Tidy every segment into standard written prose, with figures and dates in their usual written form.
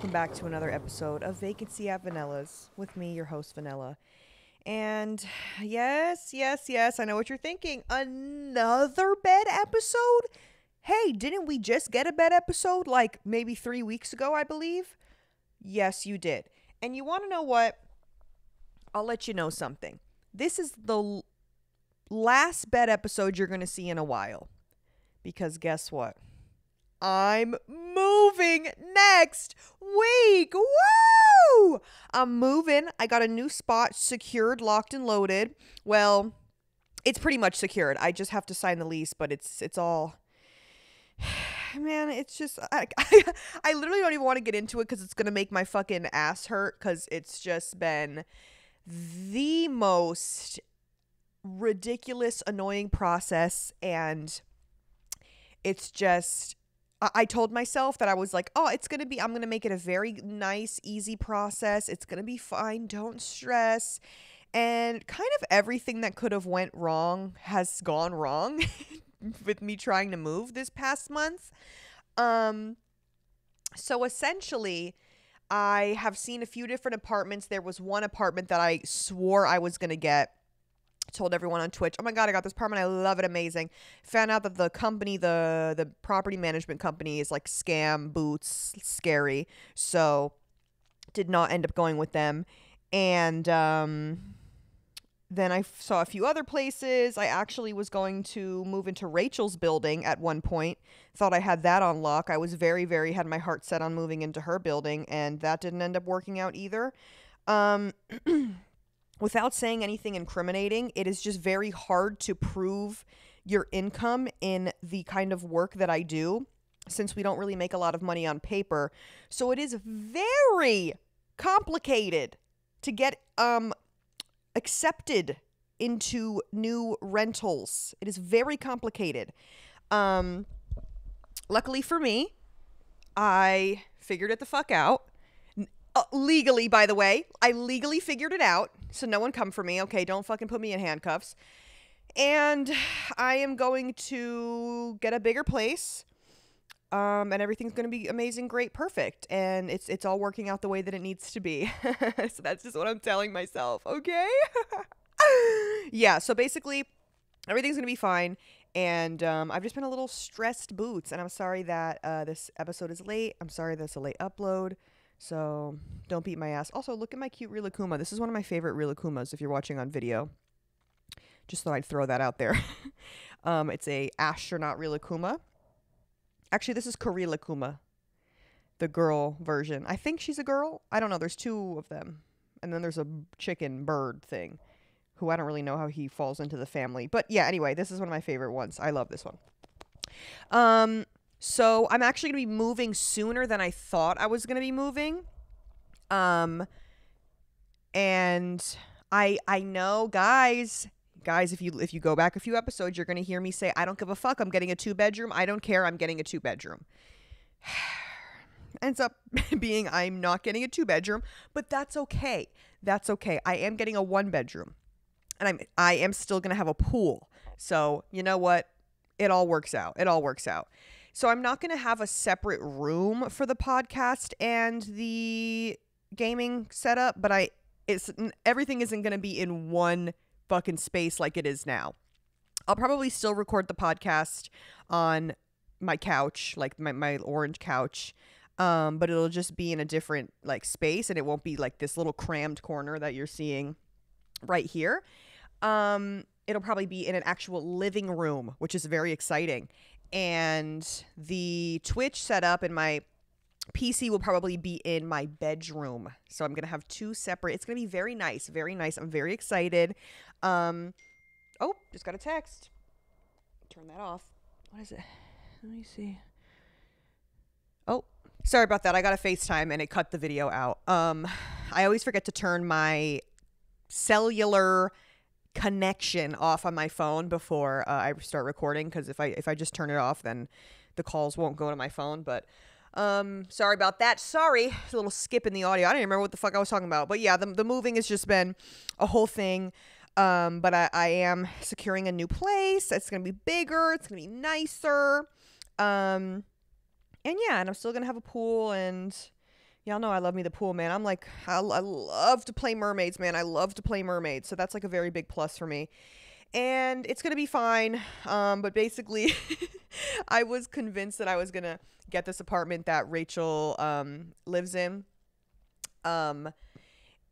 welcome back to another episode of Vacancy at Vanilla's with me, your host, Vanilla. And yes, I know what you're thinking. Another bed episode? Hey, didn't we just get a bed episode like maybe 3 weeks ago, I believe? Yes, you did. And you want to know what? I'll let you know something. This is the last bed episode you're going to see in a while. Because guess what? I'm moving next week. Woo! I'm moving. I got a new spot secured, locked, and loaded. Well, it's pretty much secured. I just have to sign the lease, but it's all... Man, it's just... I literally don't even want to get into it because it's going to make my fucking ass hurt because it's just been the most ridiculous, annoying process, and it's just... I told myself that I was like, oh, I'm going to make it a very nice, easy process. It's going to be fine. Don't stress. And kind of everything that could have went wrong has gone wrong with me trying to move this past month. So essentially, I have seen a few different apartments. There was one apartment that I swore I was going to get. Told everyone on Twitch, oh my God, I got this apartment. I love it. Amazing. Found out that the company, the property management company is like scam, boots, scary. So did not end up going with them. And then I saw a few other places. I actually was going to move into Rachel's building at one point. Thought I had that on lock. I was had my heart set on moving into her building, and that didn't end up working out either. Without saying anything incriminating, it is just very hard to prove your income in the kind of work that I do, since we don't really make a lot of money on paper. So it is very complicated to get accepted into new rentals. It is very complicated. Luckily for me, I figured it the fuck out. Legally, by the way. I legally figured it out. So no one come for me. Okay, don't fucking put me in handcuffs. And I am going to get a bigger place. And everything's going to be amazing, great, perfect. And it's all working out the way that it needs to be. So that's just what I'm telling myself, okay? Yeah, so basically, everything's going to be fine. And I've just been a little stressed boots. And I'm sorry that this episode is late. I'm sorry that's a late upload. So don't beat my ass. Also, look at my cute Rilakuma. This is one of my favorite Rilakumas if you're watching on video. Just thought I'd throw that out there. It's a astronaut Rilakuma. Actually, this is Karilakuma, the girl version. I think she's a girl. I don't know. There's two of them. And then there's a chicken bird thing, who I don't really know how he falls into the family. But yeah, anyway, this is one of my favorite ones. I love this one. So I'm actually going to be moving sooner than I thought I was going to be moving. And I know, guys, if you go back a few episodes, you're going to hear me say, I don't give a fuck. I'm getting a 2-bedroom. I don't care. I'm getting a 2-bedroom. Ends up being I'm not getting a 2-bedroom, but that's okay. That's okay. I am getting a 1-bedroom, and I am still going to have a pool. So you know what? It all works out. So I'm not going to have a separate room for the podcast and the gaming setup, but everything isn't going to be in one fucking space like it is now. I'll probably still record the podcast on my couch, like my orange couch, but it'll just be in a different like space, and it won't be like this little crammed corner that you're seeing right here. It'll probably be in an actual living room, which is very exciting. And the Twitch setup and my PC will probably be in my bedroom. So I'm going to have two separate. It's going to be very nice. Very nice. I'm very excited. Oh, just got a text. Turn that off. What is it? Let me see. Oh, sorry about that. I got a FaceTime and it cut the video out. I always forget to turn my cellular connection off on my phone before I start recording, because if I just turn it off, then the calls won't go to my phone. But sorry about that. Sorry, a little skip in the audio. I don't even remember what the fuck I was talking about. But yeah, the moving has just been a whole thing. But I am securing a new place. It's gonna be bigger. It's gonna be nicer. And yeah, and I'm still gonna have a pool and Y'all know I love me the pool, man. I'm like, I love to play mermaids, man. I love to play mermaids. So that's like a very big plus for me. And it's going to be fine. But basically, I was convinced that I was going to get this apartment that Rachel lives in.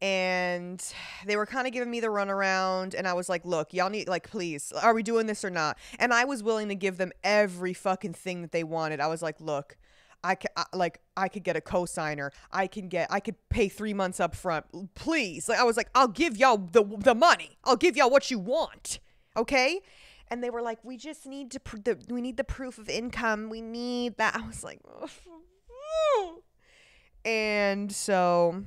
And they were kind of giving me the runaround, and I was like, look, y'all need, like, please, are we doing this or not? And I was willing to give them every fucking thing that they wanted. I was like, look, I could get a cosigner. I could pay 3 months up front. Please. Like, I was like, I'll give y'all the money. I'll give y'all what you want. Okay? And they were like, we just need we need the proof of income. We need that. I was like, and so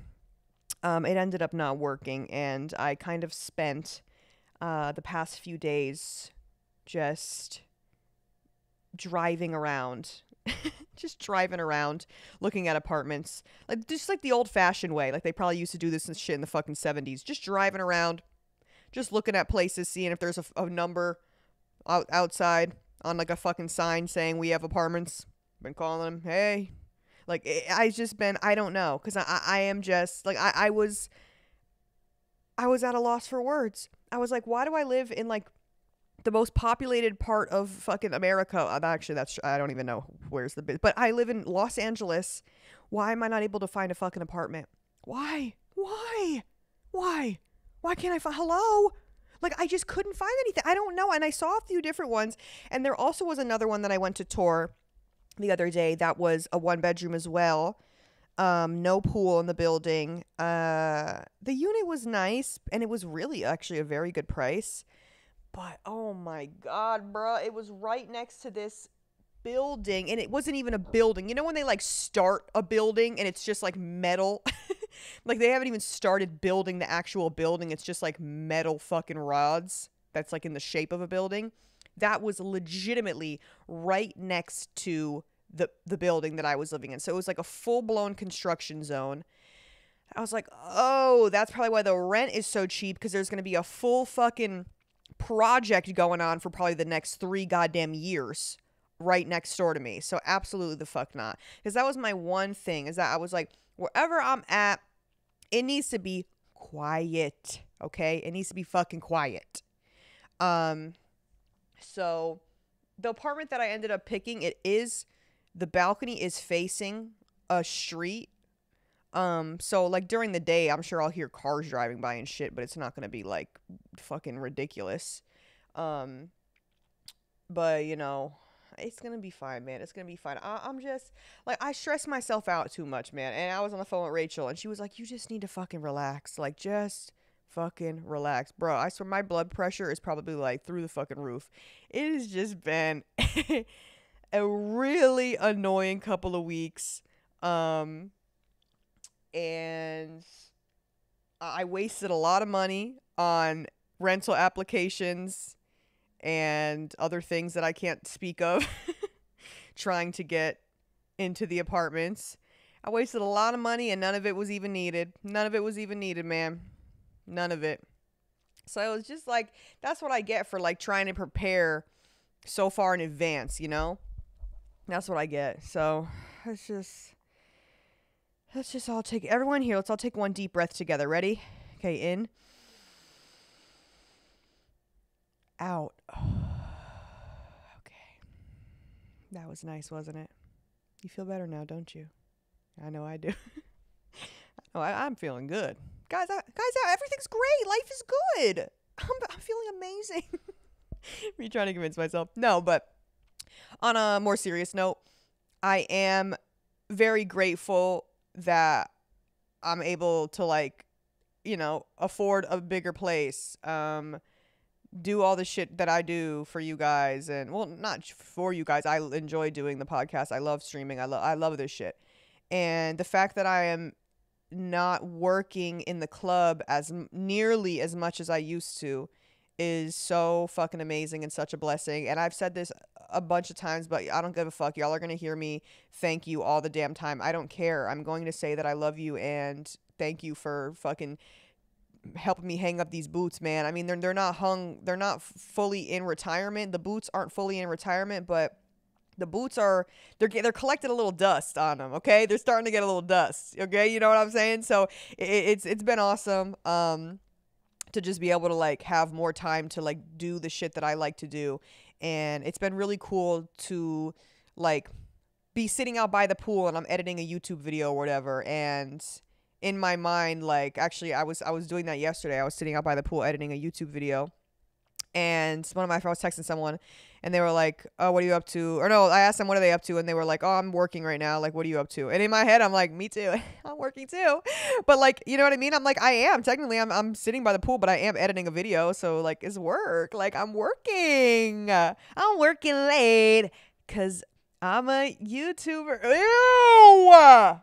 it ended up not working, and I kind of spent the past few days just driving around. Just driving around looking at apartments, like just like the old-fashioned way, like they probably used to do this and shit in the fucking 70s. Just driving around, just looking at places, seeing if there's a number outside on like a fucking sign saying we have apartments. Been calling them, hey. Like, I don't know, because I am just, like, I was at a loss for words. I was like, why do I live in, like, the most populated part of fucking America? Actually, I don't even know where's but I live in Los Angeles. Why am I not able to find a fucking apartment? Why? Why can't I find, hello? Like, I just couldn't find anything. I don't know. And I saw a few different ones, and there also was another one that I went to tour the other day that was a 1-bedroom as well. No pool in the building. The unit was nice, and it was really actually a very good price. But oh my God, bro, it was right next to this building, and it wasn't even a building. You know when they like start a building and it's just like metal? Like they haven't even started building the actual building. It's just like metal fucking rods that's like in the shape of a building. That was legitimately right next to the building that I was living in. So it was like a full-blown construction zone. I was like, oh, that's probably why the rent is so cheap, because there's going to be a full fucking project going on for probably the next 3 goddamn years right next door to me. So absolutely the fuck not. Because that was my one thing, is that I was like, wherever I'm at, it needs to be quiet. Okay? It needs to be fucking quiet. So the apartment that I ended up picking, the balcony is facing a street. So like during the day, I'm sure I'll hear cars driving by and shit, but it's not going to be like fucking ridiculous. But you know, it's going to be fine, man. It's going to be fine. I'm just like, I stress myself out too much, man. And I was on the phone with Rachel, and she was like, you just need to fucking relax. Like, just fucking relax, bro. I swear my blood pressure is probably like through the fucking roof. It has just been a really annoying couple of weeks. And I wasted a lot of money on rental applications and other things that I can't speak of trying to get into the apartments. I wasted a lot of money, and none of it was even needed. None of it was even needed, man. None of it. So it was just like, that's what I get for like trying to prepare so far in advance, you know? That's what I get. So let's just all take, everyone here, let's all take one deep breath together. Ready? Okay, in. Out. Okay. That was nice, wasn't it? You feel better now, don't you? I know I do. I'm feeling good. Guys, everything's great. Life is good. I'm feeling amazing. Me trying to convince myself. No, but on a more serious note, I am very grateful that I'm able to, like, you know, afford a bigger place, do all the shit that I do for you guys, and, well, not for you guys. I enjoy doing the podcast. I love streaming. I love this shit. And the fact that I am not working in the club as nearly as much as I used to is so fucking amazing and such a blessing. And I've said this a bunch of times, but I don't give a fuck. Y'all are going to hear me thank you all the damn time. I don't care. I'm going to say that I love you and thank you for fucking helping me hang up these boots, man. I mean, they're not fully in retirement. The boots aren't fully in retirement, but The boots are they're collecting a little dust on them. Okay, they're starting to get a little dust. Okay, you know what I'm saying? So it's been awesome. To just be able to like have more time to like do the shit that I like to do, and it's been really cool to like be sitting out by the pool and I'm editing a YouTube video or whatever, and in my mind, like, actually I was doing that yesterday. I was sitting out by the pool editing a YouTube video, and one of my friends was texting someone, and they were like, "Oh, what are you up to?" Or no, I asked them, "What are they up to?" And they were like, "Oh, I'm working right now. Like, what are you up to?" And in my head, I'm like, "Me too. I'm working too." But like, you know what I mean? I'm like, I am technically, I'm sitting by the pool, but I am editing a video, so like, it's work. Like, I'm working. I'm working late because I'm a YouTuber. Ew.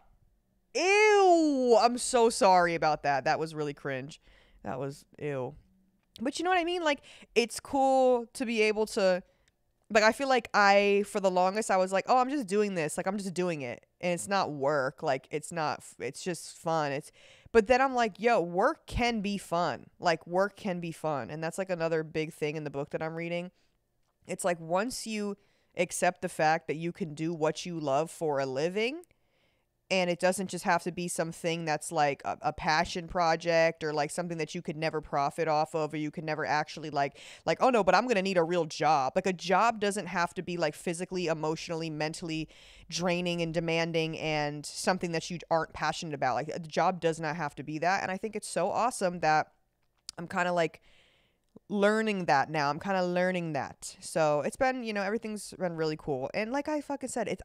Ew. I'm so sorry about that. That was really cringe. That was ew. But you know what I mean? Like, it's cool to be able to, like, I feel like for the longest, I was like, oh, I'm just doing this. Like, I'm just doing it. And it's not work. Like, it's just fun. But then I'm like, yo, work can be fun. Like, work can be fun. And that's like another big thing in the book that I'm reading. It's like, once you accept the fact that you can do what you love for a living, and it doesn't just have to be something that's like a passion project, or like something that you could never profit off of, or you could never actually like, oh no, but I'm going to need a real job. Like, a job doesn't have to be like physically, emotionally, mentally draining and demanding and something that you aren't passionate about. Like, a job does not have to be that. And I think it's so awesome that I'm kind of like learning that now. I'm kind of learning that. So it's been, everything's been really cool. And like I fucking said,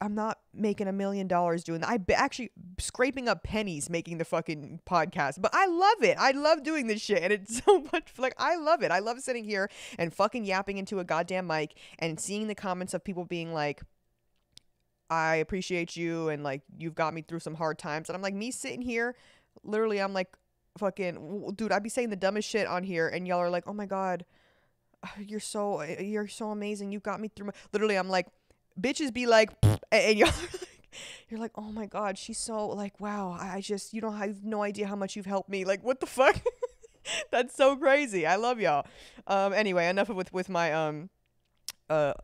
I'm not making $1 million doing that. Actually scraping up pennies making the fucking podcast. But I love it. I love doing this shit. And it's so much, like, I love it. I love sitting here and fucking yapping into a goddamn mic and seeing the comments of people being like, I appreciate you, and like, you've got me through some hard times. And I'm like, me sitting here, literally, I'm like, fucking, dude, I'd be saying the dumbest shit on here, and y'all are like, oh my God, you're so amazing. You got me through literally, I'm like, bitches be like, and y'all are like, you're like, oh my God, she's so like, wow, I just, you don't have no idea how much you've helped me. Like, what the fuck? That's so crazy. I love y'all. Anyway, enough with my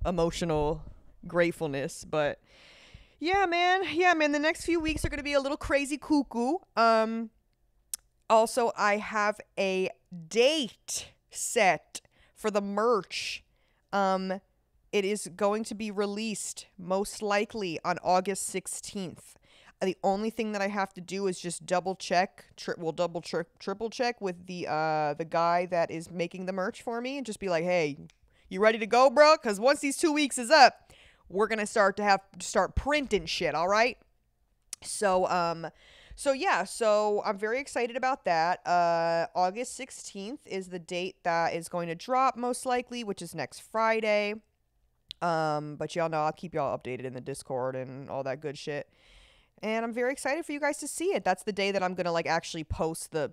emotional gratefulness. But yeah, man. The next few weeks are gonna be a little crazy cuckoo. Also, I have a date set for the merch. It is going to be released most likely on August 16th. The only thing that I have to do is just double check, triple check with the guy that is making the merch for me, and just be like, hey, you ready to go, bro? Because once these 2 weeks is up, we're gonna start printing shit. All right. So yeah, so I'm very excited about that. August 16th is the date that is going to drop most likely, which is next Friday. But y'all know I'll keep y'all updated in the Discord and all that good shit. And I'm very excited for you guys to see it. That's the day that I'm gonna like actually post the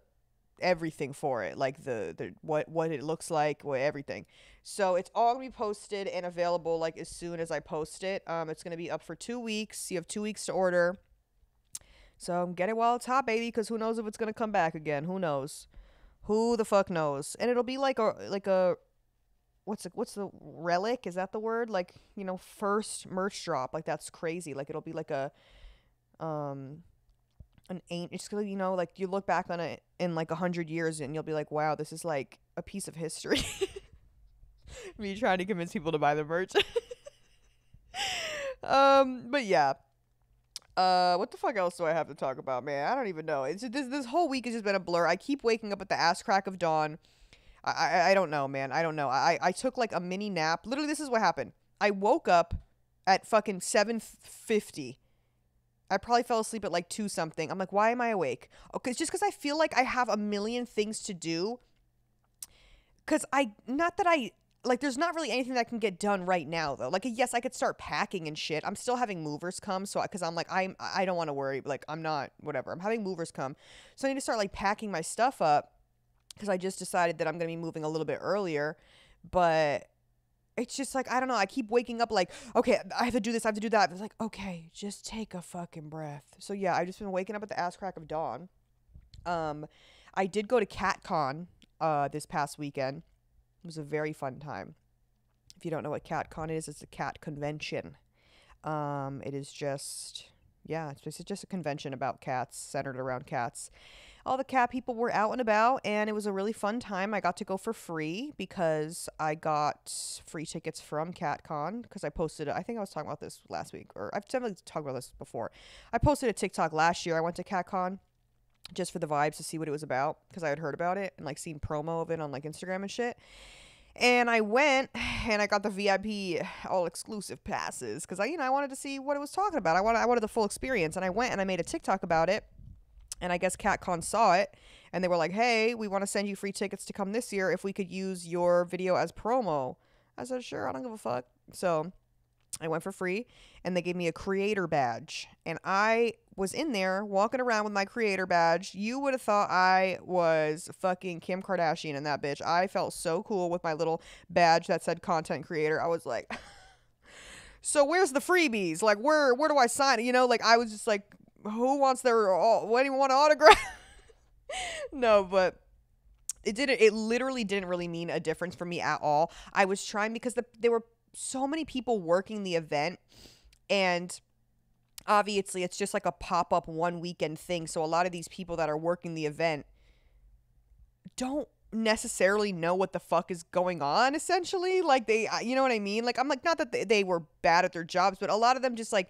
everything for it, like the what it looks like, everything. So it's all gonna be posted and available like as soon as I post it. It's gonna be up for 2 weeks. You have 2 weeks to order. So get it while it's hot, baby, because who knows if it's gonna come back again? Who knows? Who the fuck knows? And it'll be like a what's the relic? Is that the word? Like, first merch drop. Like, that's crazy. Like, it'll be like it's gonna, like, you look back on it in like 100 years and you'll be like, wow, this is like a piece of history. Me trying to convince people to buy the merch. But yeah. What the fuck else do I have to talk about, man? I don't even know. It's just, this whole week has just been a blur. I keep waking up at the ass crack of dawn. I don't know, man. I don't know. I took like a mini nap. Literally, this is what happened. I woke up at fucking 7:50. I probably fell asleep at like 2 something. I'm like, why am I awake? Okay, it's just because I feel like I have a million things to do. Because there's not really anything that can get done right now, though. Like, yes, I could start packing and shit. I'm still having movers come, so because I'm like, I don't want to worry. Like, I'm not, whatever. I'm having movers come, so I need to start like packing my stuff up, because I just decided that I'm gonna be moving a little bit earlier. But it's just like, I don't know. I keep waking up like, okay, I have to do this. I have to do that. It's like, okay, just take a fucking breath. So yeah, I've just been waking up at the ass crack of dawn. I did go to CatCon this past weekend. It was a very fun time. If you don't know what CatCon is, it's a cat convention. It is just, yeah, it's just a convention about cats, centered around cats. All the cat people were out and about, and it was a really fun time. I got to go for free because I got free tickets from CatCon because I posted it. I think I was talking about this last week, or I've definitely talked about this before. I posted a TikTok last year. I went to CatCon just for the vibes to see what it was about because I had heard about it and like seen promo of it on like Instagram and shit. And I went and I got the VIP all exclusive passes because I wanted to see what it was talking about. I wanted the full experience, and I went and I made a TikTok about it. And I guess CatCon saw it, and they were like, "Hey, we want to send you free tickets to come this year if we could use your video as promo." I said, "Sure, I don't give a fuck." So I went for free, and they gave me a creator badge. And I was in there walking around with my creator badge. You would have thought I was fucking Kim Kardashian in that bitch. I felt so cool with my little badge that said content creator. I was like, so where's the freebies? Like, where do I sign it? Like, I was just like, who wants anyone want an autograph? No, but it literally didn't really mean a difference for me at all. I was trying because there were so many people working the event, and obviously it's just like a pop-up one weekend thing. So a lot of these people that are working the event don't necessarily know what the fuck is going on, essentially. Like, you know what I mean? Like, I'm like, not that they were bad at their jobs, but a lot of them just like,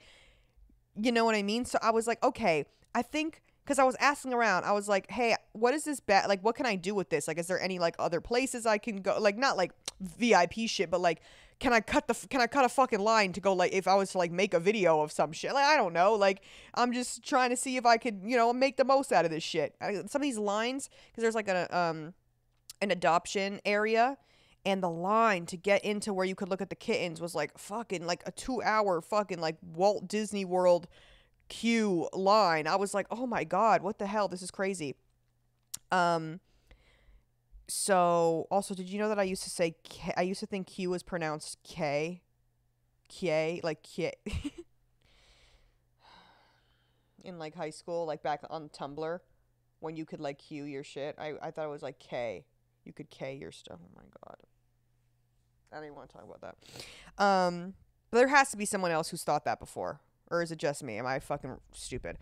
you know what I mean? So I was like, okay, I think, because I was asking around, I was like, hey, what is this like, what can I do with this? Like, is there any like other places I can go? Like, not like VIP shit, but like, can I cut a fucking line to go, like, if I was to like make a video of some shit? Like, I don't know. Like, I'm just trying to see if I could, make the most out of this shit. Some of these lines, because there's like an adoption area, and the line to get into where you could look at the kittens was like fucking like a 2-hour fucking like Walt Disney World queue line. I was like, oh my God, what the hell? This is crazy. So also, did you know that I used to say I used to think Q was pronounced K? Like K. In like high school, like back on Tumblr, when you could like Q your shit. I thought it was like K. You could K your stuff. Oh my God. I don't even want to talk about that. But there has to be someone else who's thought that before. Or is it just me? Am I fucking stupid?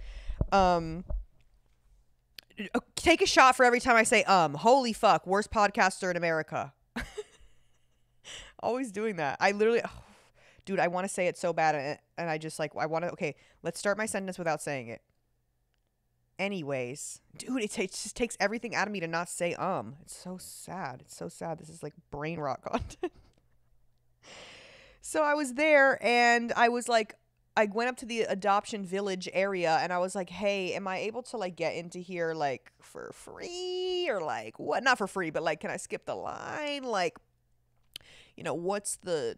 Take a shot for every time I say holy fuck, worst podcaster in America. Always doing that. I literally dude, I want to say it so bad, and I just like, I want to, okay, let's start my sentence without saying it. Anyways, dude, it just takes everything out of me to not say It's so sad. It's so sad. This is like brain rot content. So I was there, and I was like, I went up to the adoption village area, and I was like, hey, am I able to like get into here like for free, or like what? Not for free, but like, can I skip the line? Like, what's the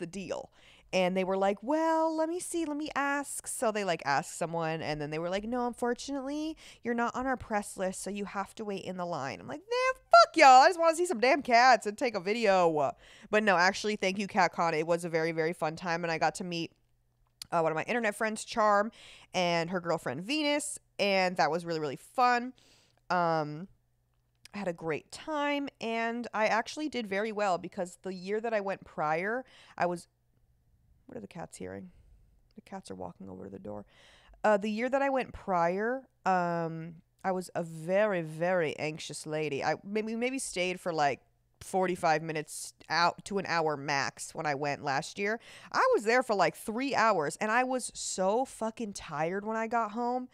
deal? And they were like, well, let me see, let me ask. So they like asked someone, and then they were like, no, unfortunately, you're not on our press list, so you have to wait in the line. I'm like, man, fuck y'all. I just want to see some damn cats and take a video. But no, actually, thank you, CatCon. It was a very, very fun time, and I got to meet one of my internet friends, Charm, and her girlfriend, Venus, and that was really, really fun. I had a great time, and I actually did very well because the year that I went prior, what are the cats hearing? The cats are walking over to the door. The year that I went prior, I was a very, very anxious lady. I maybe stayed for like 45 minutes out to an hour max when I went last year. I was there for like 3 hours, and I was so fucking tired when I got home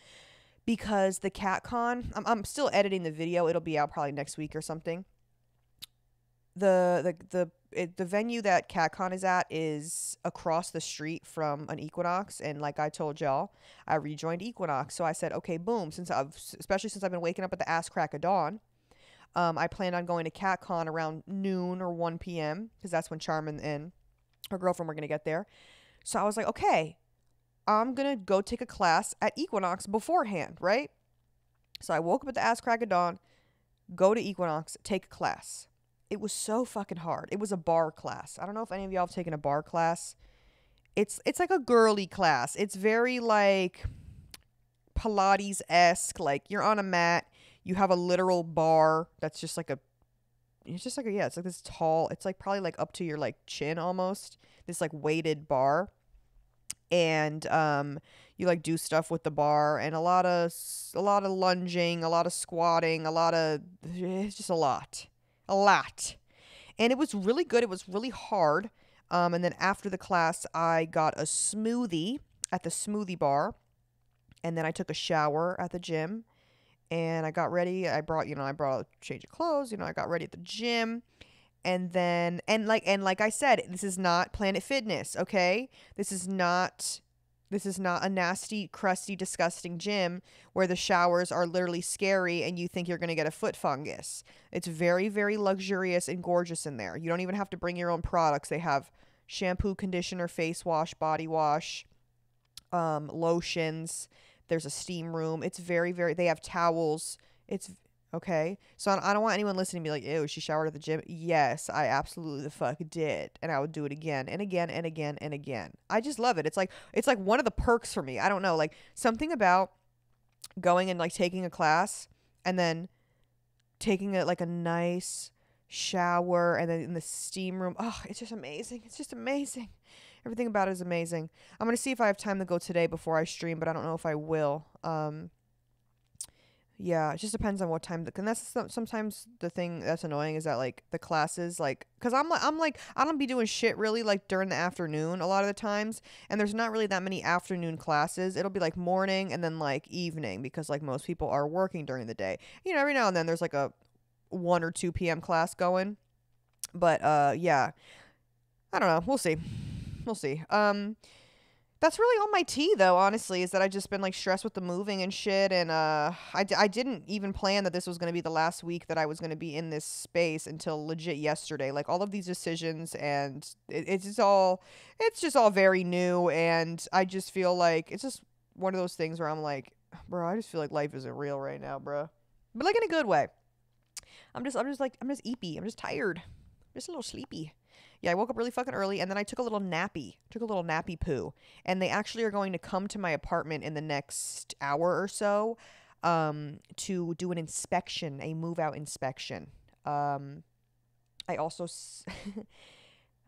because the CatCon, I'm still editing the video. It'll be out probably next week or something. The venue that CatCon is at is across the street from an Equinox, and like I told y'all, I rejoined Equinox. So I said, okay, boom, especially since I've been waking up at the ass crack of dawn, I planned on going to CatCon around noon or 1 p.m. because that's when Charm and her girlfriend were going to get there. So I was like, okay, I'm going to go take a class at Equinox beforehand, right? So I woke up at the ass crack of dawn, go to Equinox, take a class. It was so fucking hard. It was a bar class. I don't know if any of y'all have taken a bar class. It's like a girly class. It's very like Pilates-esque. Like you're on a mat. You have a literal bar that's just like a it's just like yeah, it's like this tall. It's like probably like up to your like chin almost. This like weighted bar, and you like do stuff with the bar, and a lot of lunging, a lot of squatting, a lot of it's just a lot. And it was really good. It was really hard. And then after the class, I got a smoothie at the smoothie bar, and then I took a shower at the gym, and I got ready. I brought a change of clothes. I got ready at the gym, and then and like I said, this is not Planet Fitness, okay? This is not a nasty, crusty, disgusting gym where the showers are literally scary and you think you're going to get a foot fungus. It's very, very luxurious and gorgeous in there. You don't even have to bring your own products. They have shampoo, conditioner, face wash, body wash, lotions. There's a steam room. It's very, very, they have towels. It's okay. So I don't want anyone listening to me like, ew, she showered at the gym. Yes, I absolutely the fuck did. And I would do it again and again and again and again. I just love it. It's like one of the perks for me. I don't know, like something about going and like taking a class and then taking a nice shower and then in the steam room. Oh, it's just amazing. It's just amazing. Everything about it is amazing. I'm going to see if I have time to go today before I stream, but I don't know if I will. Yeah, it just depends on what time. And that's sometimes the thing that's annoying is that like the classes, like, cause I'm like I don't be doing shit really like during the afternoon a lot of the times, and there's not really that many afternoon classes. It'll be like morning and then like evening because like most people are working during the day. Every now and then there's like a 1 or 2 p.m. class going, but yeah, I don't know. We'll see. We'll see. That's really all my tea, though, honestly, is that I've just been, like, stressed with the moving and shit, and I didn't even plan that this was going to be the last week that I was going to be in this space until legit yesterday. Like, all of these decisions, and it's just all very new, and I just feel like it's just one of those things where I'm like, bro, I just feel like life isn't real right now, bro. But, like, in a good way. I'm just eepy. I'm just tired. I'm just a little sleepy. Yeah, I woke up really fucking early, and then I took a little nappy. Poo. And they actually are going to come to my apartment in the next hour or so to do an inspection, a move-out inspection. I also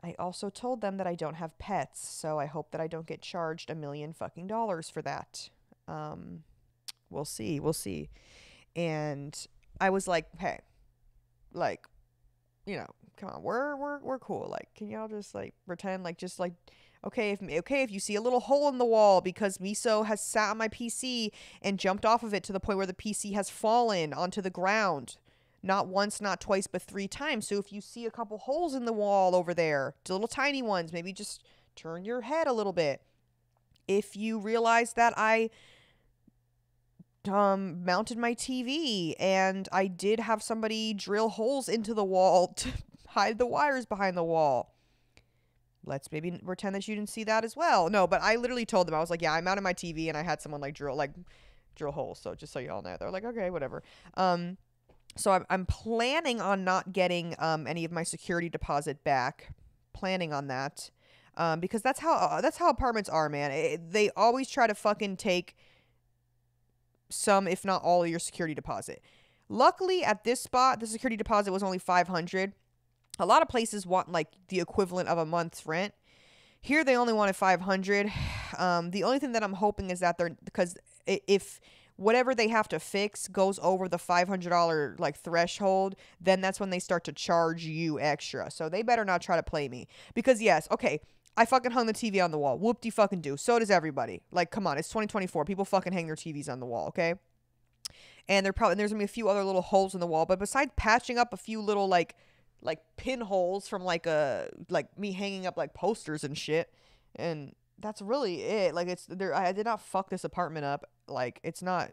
I also told them that I don't have pets, so I hope that I don't get charged $1 million fucking dollars for that. We'll see. And I was like, hey, like, come on, we're cool. Like, can y'all just like pretend like just like okay if you see a little hole in the wall because Miso has sat on my PC and jumped off of it to the point where the PC has fallen onto the ground, not once, not twice, but 3 times. So if you see a couple holes in the wall over there, the little tiny ones, maybe just turn your head a little bit. If you realize that I mounted my TV and I did have somebody drill holes into the wall to hide the wires behind the wall, let's maybe pretend that you didn't see that as well. No, but I literally told them, I was like, yeah, I mounted my TV and I had someone like drill holes. So just so y'all know, they're like, okay, whatever. So I'm planning on not getting any of my security deposit back. Planning on that, because that's how apartments are, man. They always try to fucking take some, if not all, of your security deposit. Luckily, at this spot, the security deposit was only $500. A lot of places want like the equivalent of a month's rent. Here, they only wanted $500. The only thing that I'm hoping is that because if whatever they have to fix goes over the $500 like threshold, then that's when they start to charge you extra. So they better not try to play me, because yes, okay, I fucking hung the TV on the wall. Whoop-de-fucking-do. So does everybody. Like, come on. It's 2024. People fucking hang their TVs on the wall, okay? And there's going to be a few other little holes in the wall. But besides patching up a few little, like pinholes from, like me hanging up, like, posters and shit. And that's really it. Like, I did not fuck this apartment up. Like, it's not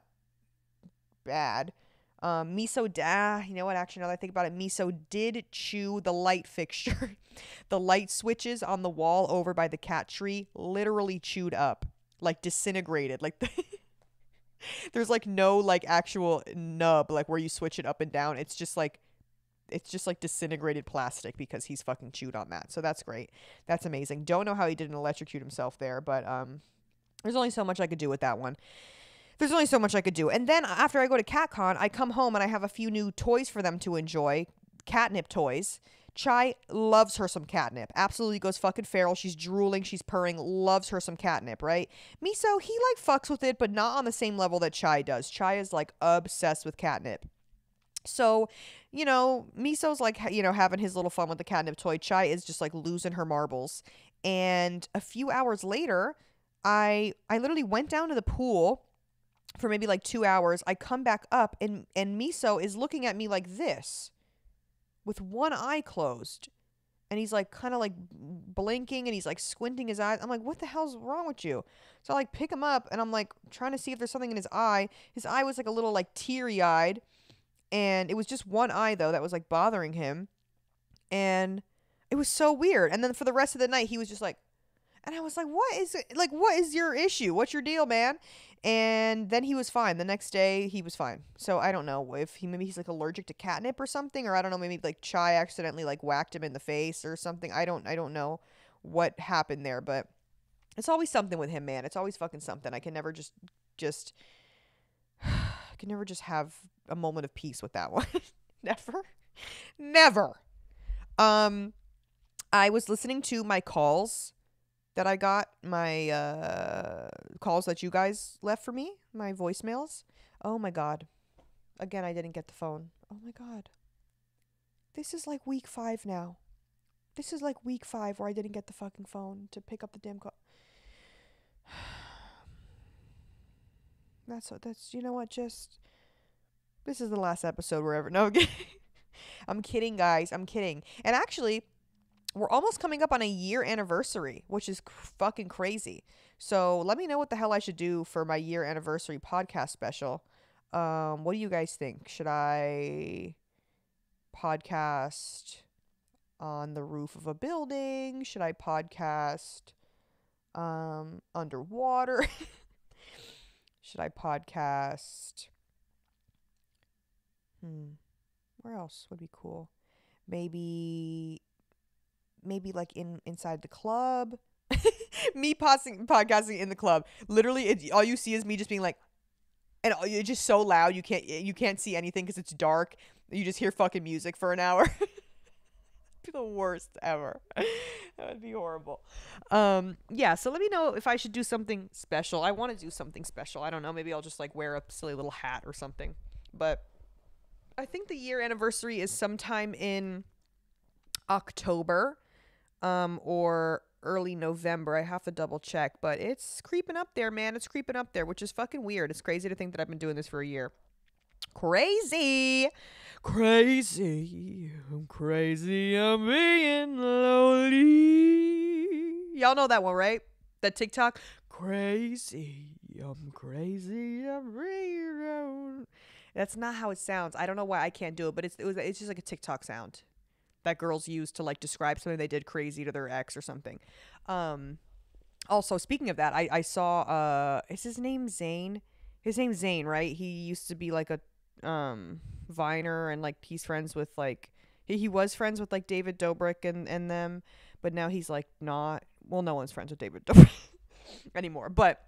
bad. You know what, actually, now that I think about it, Miso did chew the light fixture. The light switches on the wall over by the cat tree literally chewed up, like disintegrated. Like there's like no like actual nub like where you switch it up and down. It's just like disintegrated plastic because he's fucking chewed on that. So that's great. That's amazing. Don't know how he didn't electrocute himself there, but there's only so much I could do with that one. And then after I go to CatCon, I come home and I have a few new toys for them to enjoy. catnip toys. Chai loves her some catnip. Absolutely goes fucking feral. She's drooling. She's purring. Loves her some catnip, right? Miso, he like fucks with it, but not on the same level that Chai does. Chai is like obsessed with catnip. So, Miso's like, having his little fun with the catnip toy. Chai is just like losing her marbles. And a few hours later, I literally went down to the pool for maybe like 2 hours. I come back up and Miso is looking at me like this with one eye closed. And he's like kind of like blinking and he's like squinting his eyes. I'm like, what the hell's wrong with you? So I like pick him up and I'm like trying to see if there's something in his eye. His eye was like a little like teary eyed. And it was just one eye, though, that was, like, bothering him. And it was so weird. And then for the rest of the night, he was just like, and I was like, what is it? Like, what is your issue? What's your deal, man? And then he was fine. The next day, he was fine. So I don't know if maybe he's, like, allergic to catnip or something. Or I don't know, maybe, like, Chai accidentally, like, whacked him in the face or something. I don't know what happened there. But it's always something with him, man. It's always fucking something. I can never just I can never just have a moment of peace with that one. Never. I was listening to my calls that I got, my calls that you guys left for me, my voicemails. Oh my God. Again, I didn't get the phone. Oh my God. This is like week 5 now. This is like week 5 where I didn't get the fucking phone to pick up the damn call. That's you know what, just this is the last episode we're ever no I'm kidding, guys. I'm kidding. And actually, we're almost coming up on a year anniversary, which is fucking crazy. So let me know what the hell I should do for my year anniversary podcast special. What do you guys think? Should I podcast on the roof of a building? Should I podcast underwater? Should I podcast? Where else would be cool? Maybe like inside the club. Me podcasting in the club. Literally, all you see is me just being like, and it's just so loud you can't see anything because it's dark. You just hear fucking music for an hour. Be the worst ever. That would be horrible. Yeah, so let me know if I should do something special. I want to do something special. I don't know, maybe I'll just like wear a silly little hat or something. But I think the year anniversary is sometime in October or early November. I have to double check, but it's creeping up there, man. It's creeping up there, which is fucking weird. It's crazy to think that I've been doing this for a year. Crazy. I'm crazy. I'm being lonely. Y'all know that one, right? That TikTok. Crazy. I'm being lonely. That's not how it sounds. I don't know why I can't do it, but it's just like a TikTok sound that girls use to like describe something they did crazy to their ex or something. Also, speaking of that, I saw is his name Zane? His name's Zane, right? He used to be like a Viner, and like he's friends with like he was friends with like David Dobrik and them, but now he's like not. Well, no one's friends with David Dobrik anymore. But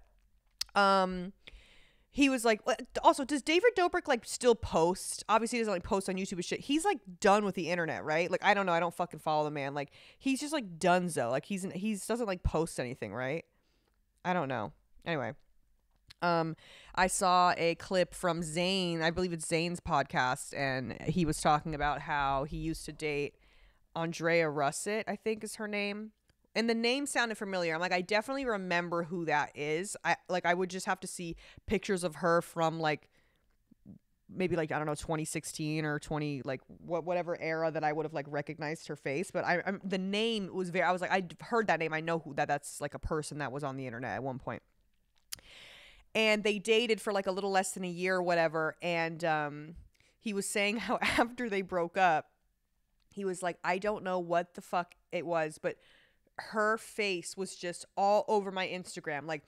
he was like, also, does David Dobrik like still post? Obviously, he doesn't like post on YouTube and shit. He's like done with the internet, right? Like, I don't know. I don't fucking follow the man. Like, he's just like donezo. Like, he's doesn't like post anything, right? I don't know. Anyway, I saw a clip from Zane. I believe it's Zane's podcast, and he was talking about how he used to date Andrea Russett, I think is her name. And the name sounded familiar. I'm like, I definitely remember who that is. I would just have to see pictures of her from like maybe like, I don't know, 2016 or whatever era that I would have like recognized her face. But the name was I was like, I heard that name. I know who that's like a person that was on the internet at one point. And they dated for like a little less than a year or whatever. And he was saying how after they broke up, he was like, I don't know what the fuck it was, but her face was just all over my Instagram, like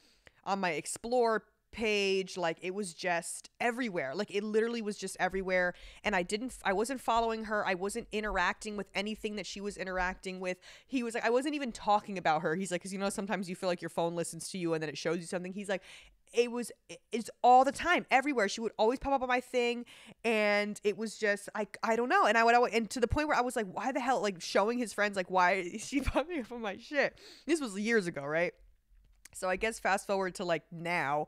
on my Explore page. Like it was just everywhere. Like it literally was just everywhere. And I wasn't following her. I wasn't interacting with anything that she was interacting with. He was like, I wasn't even talking about her. He's like, because sometimes you feel like your phone listens to you and then it shows you something. He's like, it's all the time, everywhere. She would always pop up on my thing, and it was just I don't know. And I would always, and to the point where I was like, why the hell, like showing his friends like, why is she popping up on my shit? This was years ago, right? So I guess fast forward to like now,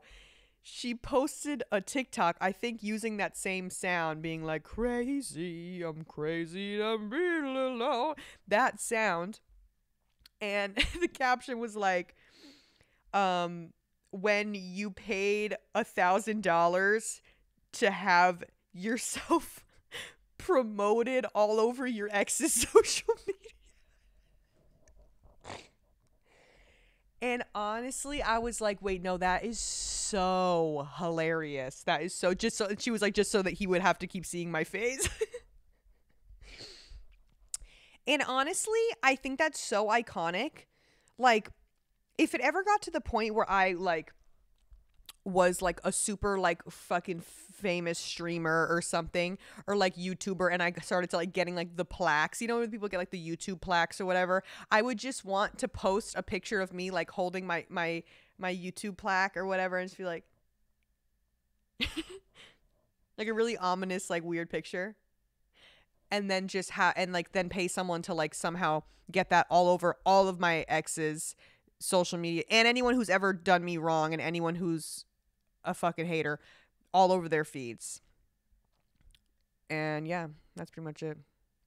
she posted a TikTok, I think using that same sound, being like, crazy, I'm crazy, I'm being alone. That sound. And the caption was like, when you paid $1,000 to have yourself promoted all over your ex's social media. And honestly, I was like, wait, no, that is so hilarious. That is so, just so, she was like, just so that he would have to keep seeing my face. And honestly, I think that's so iconic. Like, if it ever got to the point where I like was like a super like fucking famous streamer or something, or like YouTuber, and I started to like getting like the plaques, you know, when people get like the YouTube plaques or whatever, I would just want to post a picture of me like holding my YouTube plaque or whatever, and just be like like a really ominous like weird picture, and then just and like then pay someone to like somehow get that all over all of my exes' social media, and anyone who's ever done me wrong, and anyone who's a fucking hater, all over their feeds. And yeah, that's pretty much it.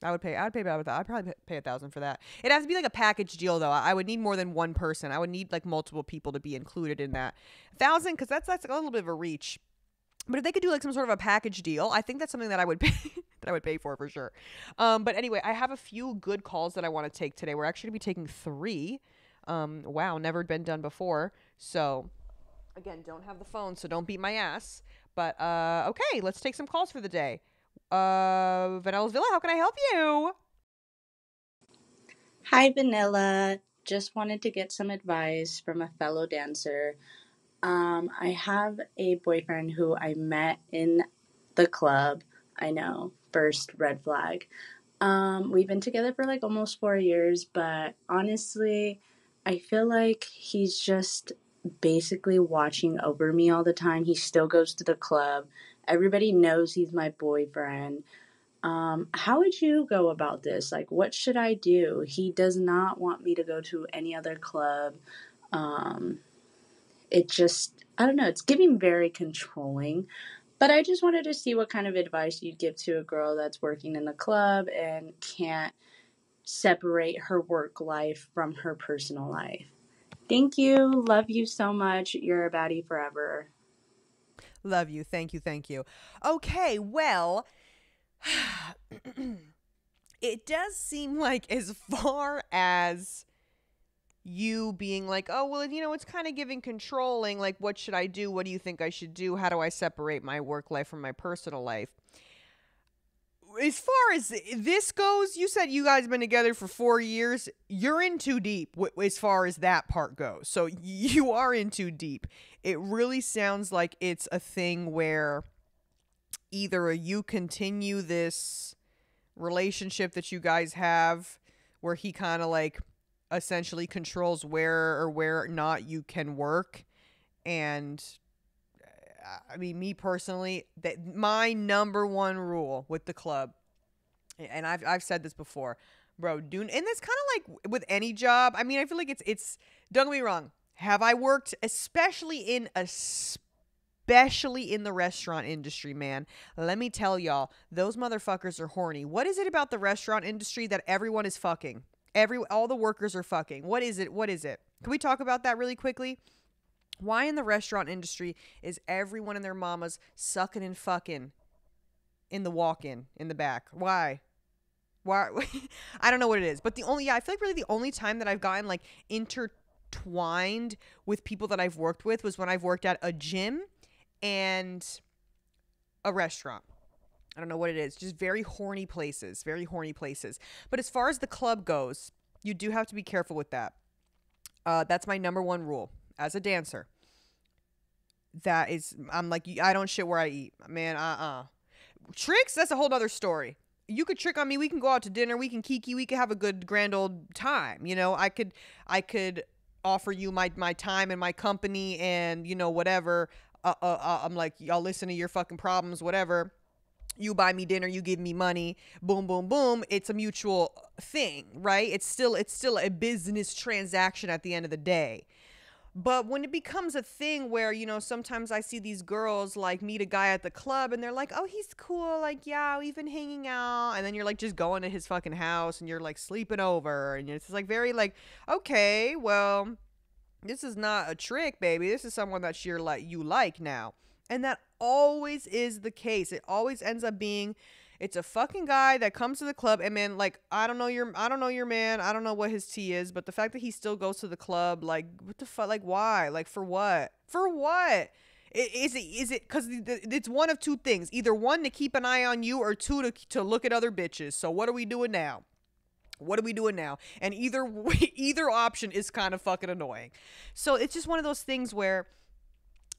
I'd pay about that. I'd probably pay $1,000 for that. It has to be like a package deal though. I would need more than one person. I would need like multiple people to be included in that. 1,000, because that's a little bit of a reach. But if they could do like some sort of a package deal, I think that's something that I would pay that I would pay for sure. But anyway, I have a few good calls that I want to take today. We're actually gonna be taking 3. Wow, never been done before. So again, don't have the phone, so don't beat my ass. But okay, let's take some calls for the day. Vanello's Villa, how can I help you? Hi, Vanilla. Just wanted to get some advice from a fellow dancer. I have a boyfriend who I met in the club. I know, first red flag. We've been together for like almost 4 years, but honestly, I feel like he's just basically watching over me all the time. He still goes to the club. Everybody knows he's my boyfriend. How would you go about this? Like, what should I do? He does not want me to go to any other club. Um, it just, I don't know, it's giving very controlling. But I just wanted to see what kind of advice you'd give to a girl that's working in a club and can't separate her work life from her personal life. Thank you. Love you so much. You're a baddie forever. Love you. Thank you. Thank you. Okay, well, it does seem like as far as you being like, oh, well, you know, it's kind of giving controlling. Like, what should I do? What do you think I should do? How do I separate my work life from my personal life? As far as this goes, you said you guys have been together for 4 years. You're in too deep as far as that part goes. So you are in too deep. It really sounds like it's a thing where either you continue this relationship that you guys have where he kind of like essentially controls where or where not you can work. And I mean, me personally, that my number one rule with the club, and I've said this before, bro, and it's kind of like with any job. I mean, I feel like it's don't get me wrong. Have I worked especially in the restaurant industry, man? Let me tell y'all, those motherfuckers are horny. What is it about the restaurant industry that everyone is fucking? All the workers are fucking. What is it? Can we talk about that really quickly? Why in the restaurant industry is everyone and their mamas sucking and fucking in the walk-in in the back? Why? I don't know what it is, but I feel like really the only time that I've gotten like intertwined with people that I've worked with was when I've worked at a gym and a restaurant. I don't know what it is. Just very horny places. But as far as the club goes, you do have to be careful with that. That's my number one rule as a dancer. I'm like, I don't shit where I eat. Man, Tricks, that's a whole other story. You could trick on me. We can go out to dinner. We can kiki. We could have a good grand old time. You know, I could offer you my time and my company and, you know, whatever. I'm like, I'll listen to your fucking problems, whatever. You buy me dinner, you give me money, boom, boom, boom. It's a mutual thing, right? It's still a business transaction at the end of the day. But when it becomes a thing where, you know, sometimes I see these girls like meet a guy at the club and they're like, oh, he's cool. Like, yeah, we've been hanging out. And then you're like just going to his fucking house and you're like sleeping over. And it's like very like, okay, well, this is not a trick, baby. This is someone that you're like, you like now. And that always is the case. It always ends up being it's a fucking guy that comes to the club and man, like I don't know your man. I don't know what his tea is, but the fact that he still goes to the club, like what the fuck, like why? Like for what? For what? Is it because it's one of two things: either one to keep an eye on you, or two to look at other bitches. So what are we doing now? What are we doing now? And either option is kind of fucking annoying. So it's just one of those things where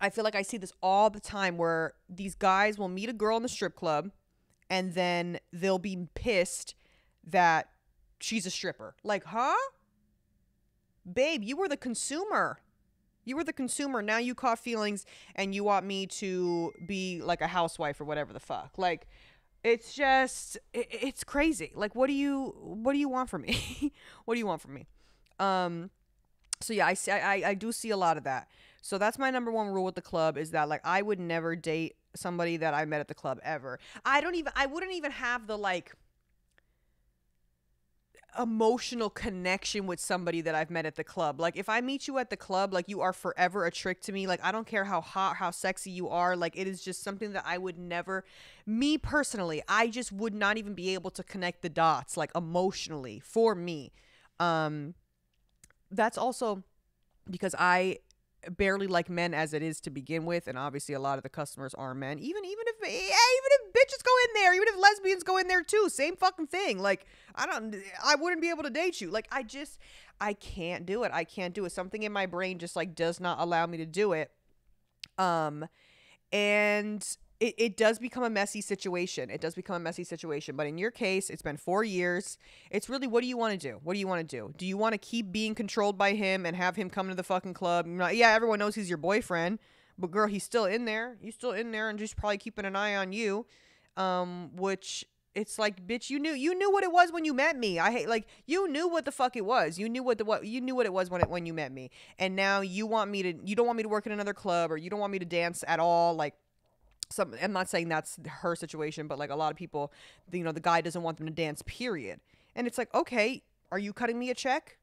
I feel like I see this all the time where these guys will meet a girl in the strip club and then they'll be pissed that she's a stripper. Like, huh? Babe, you were the consumer. You were the consumer. Now you caught feelings and you want me to be like a housewife or whatever the fuck. Like, it's just it's crazy. Like, what do you want from me? What do you want from me? So yeah, I do see a lot of that. So that's my number one rule with the club is that like I would never date somebody that I met at the club ever. I wouldn't even have the like emotional connection with somebody that I've met at the club. Like if I meet you at the club, like you are forever a trick to me. Like I don't care how hot, how sexy you are. Like it is just something that I would never, me personally, I just would not even be able to connect the dots like emotionally for me. That's also because I barely like men as it is to begin with, and obviously a lot of the customers are men. Even if bitches go in there, even if lesbians go in there too, same fucking thing. Like I wouldn't be able to date you. Like I can't do it. I can't do it. Something in my brain just like does not allow me to do it. And it does become a messy situation. It does become a messy situation. But in your case, it's been 4 years. It's really, what do you want to do? What do you want to do? Do you want to keep being controlled by him and have him come to the fucking club? Yeah, everyone knows he's your boyfriend. But girl, he's still in there. He's still in there and just probably keeping an eye on you. Which it's like, bitch, you knew what it was when you met me. I hate like you knew what the fuck it was. You knew what it was when you met me. And now you don't want me to work in another club, or you don't want me to dance at all. Like I'm not saying that's her situation, but like a lot of people, the guy doesn't want them to dance, period. And it's like, okay, are you cutting me a check?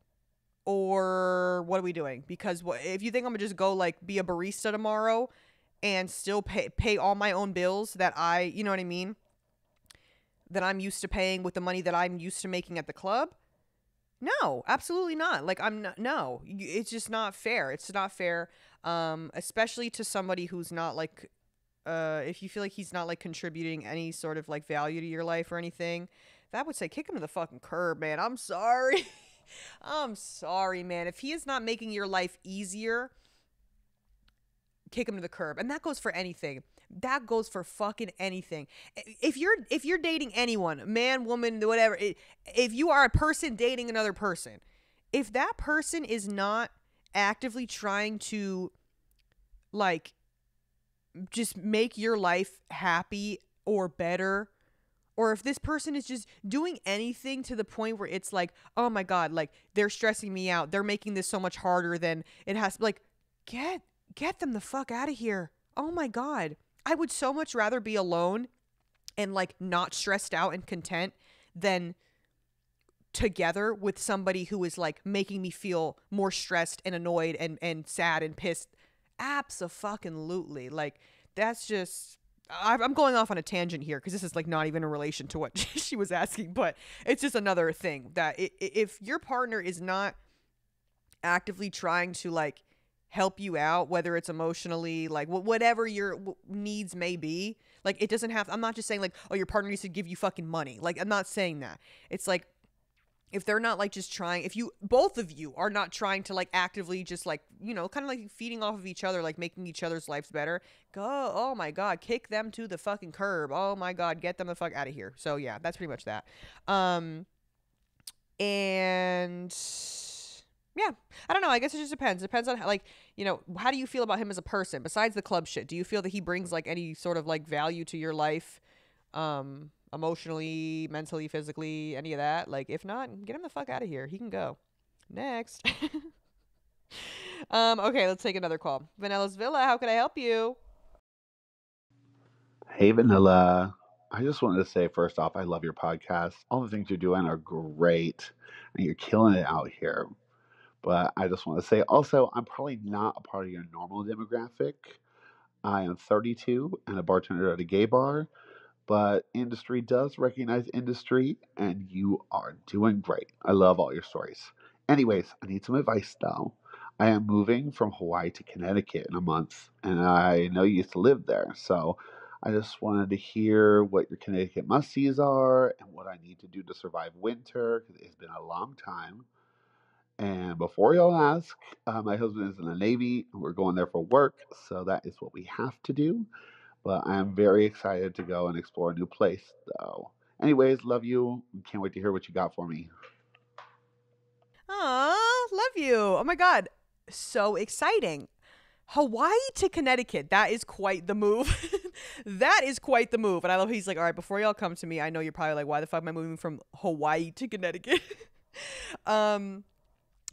Or what are we doing? Because if you think I'm gonna just go like be a barista tomorrow and still pay all my own bills that you know what I mean? That I'm used to paying with the money that I'm used to making at the club? No, absolutely not. Like no, it's just not fair. It's not fair. Especially to somebody who's not like, if you feel like he's not like contributing any sort of like value to your life or anything, that would say kick him to the fucking curb, man. I'm sorry. I'm sorry, man. If he is not making your life easier, kick him to the curb. And that goes for anything. That goes for fucking anything. If you're dating anyone, man, woman, whatever, if you are a person dating another person, if that person is not actively trying to like just make your life happy or better, or if this person is just doing anything to the point where it's like, oh my God, like they're stressing me out, they're making this so much harder than it has to, like, get them the fuck out of here. Oh my God. I would so much rather be alone and like not stressed out and content than together with somebody who is like making me feel more stressed and annoyed and sad and pissed. Abso-fucking-lutely. Like, that's just, I'm going off on a tangent here because this is like not even in relation to what she was asking, but it's just another thing that if your partner is not actively trying to like help you out, whether it's emotionally, like whatever your needs may be, like it doesn't have, I'm not just saying like, oh, your partner needs to give you fucking money. Like, I'm not saying that. It's like, if they're not like just trying, if you, both of you are not trying to like actively just like, kind of like feeding off of each other, like making each other's lives better, go, oh my God, kick them to the fucking curb. Oh my God, get them the fuck out of here. So yeah, that's pretty much that. And Yeah. I don't know. I guess it just depends. It depends on how, like, how do you feel about him as a person besides the club shit? Do you feel that he brings like any sort of like value to your life, emotionally, mentally, physically, any of that? Like, if not, get him the fuck out of here. He can go. Next. Okay, let's take another call. Vanilla's Villa, how can I help you? Hey, Vanilla. I just wanted to say first off, I love your podcast. All the things you're doing are great, and you're killing it out here. But I just want to say also, I'm probably not a part of your normal demographic. I am 32 and a bartender at a gay bar, but industry does recognize industry, and you are doing great. I love all your stories. Anyways, I need some advice though. I am moving from Hawaii to Connecticut in a month, and I know you used to live there, so I just wanted to hear what your Connecticut must sees are and what I need to do to survive winter because it's been a long time. And before y'all ask, my husband is in the Navy, and we're going there for work, so that is what we have to do. But I'm very excited to go and explore a new place, though. Anyways, love you. Can't wait to hear what you got for me. Aw, love you. Oh my God. So exciting. Hawaii to Connecticut. That is quite the move. That is quite the move. And I love he's like, all right, before y'all come to me, I know you're probably like, why the fuck am I moving from Hawaii to Connecticut? um,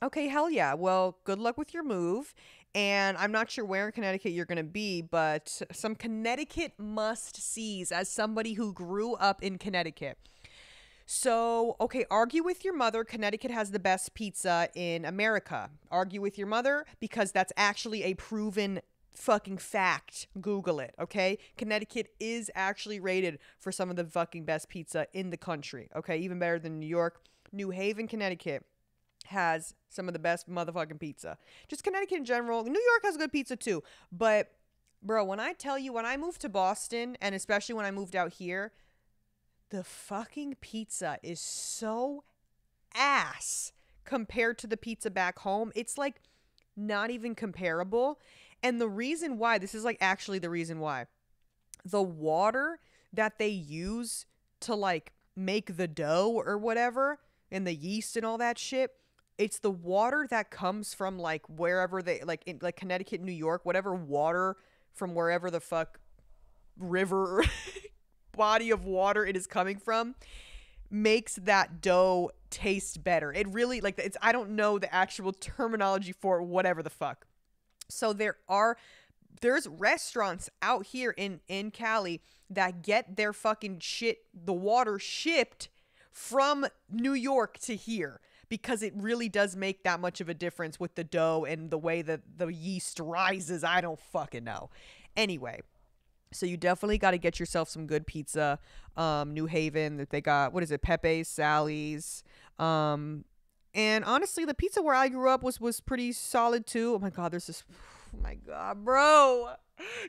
okay, hell yeah. Well, good luck with your move. And I'm not sure where in Connecticut you're going to be, but some Connecticut must sees as somebody who grew up in Connecticut. So, okay, argue with your mother. Connecticut has the best pizza in America. Argue with your mother because that's actually a proven fucking fact. Google it, okay? Connecticut is actually rated for some of the fucking best pizza in the country, okay? Even better than New York. New Haven, Connecticut has some of the best motherfucking pizza. Just Connecticut in general. New York has good pizza too. But, bro, when I tell you, when I moved to Boston, and especially when I moved out here, the fucking pizza is so ass compared to the pizza back home. It's like not even comparable. And the reason why, this is like actually the reason why, the water that they use to like make the dough or whatever, and the yeast and all that shit, it's the water that comes from like wherever they like in like Connecticut, New York, whatever water from wherever the fuck river body of water it is coming from makes that dough taste better. It really like it's I don't know the actual terminology for whatever the fuck. So there's restaurants out here in Cali that get their fucking shit the water shipped from New York to here because it really does make that much of a difference with the dough and the way that the yeast rises. I don't fucking know. Anyway, so you definitely got to get yourself some good pizza. New Haven, that they got, what is it, Pepe's, Sally's. And honestly, the pizza where I grew up was pretty solid too. Oh my god, there's this. Oh my god, bro.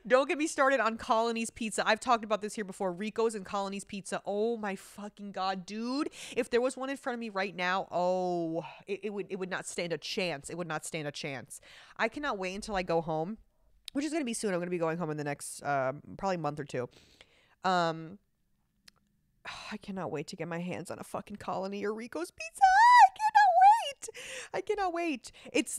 Don't get me started on Colony's Pizza. I've talked about this here before. Rico's and Colony's Pizza. Oh my fucking god, dude. If there was one in front of me right now, oh, it would not stand a chance. It would not stand a chance. I cannot wait until I go home, which is going to be soon. I'm going to be going home in the next probably month or two. Um, I cannot wait to get my hands on a fucking Colony or Rico's Pizza. I cannot wait. I cannot wait.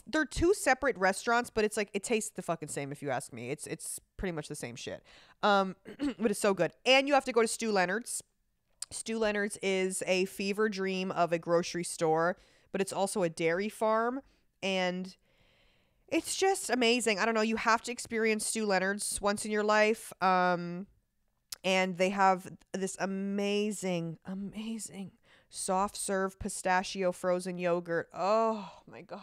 They're two separate restaurants, but it's like it tastes the fucking same if you ask me. It's pretty much the same shit. But it's so good. And you have to go to Stu Leonard's. Stu Leonard's is a fever dream of a grocery store, but it's also a dairy farm, and it's just amazing. I don't know. You have to experience Stu Leonard's once in your life. And they have this amazing, amazing soft serve pistachio frozen yogurt. Oh my God.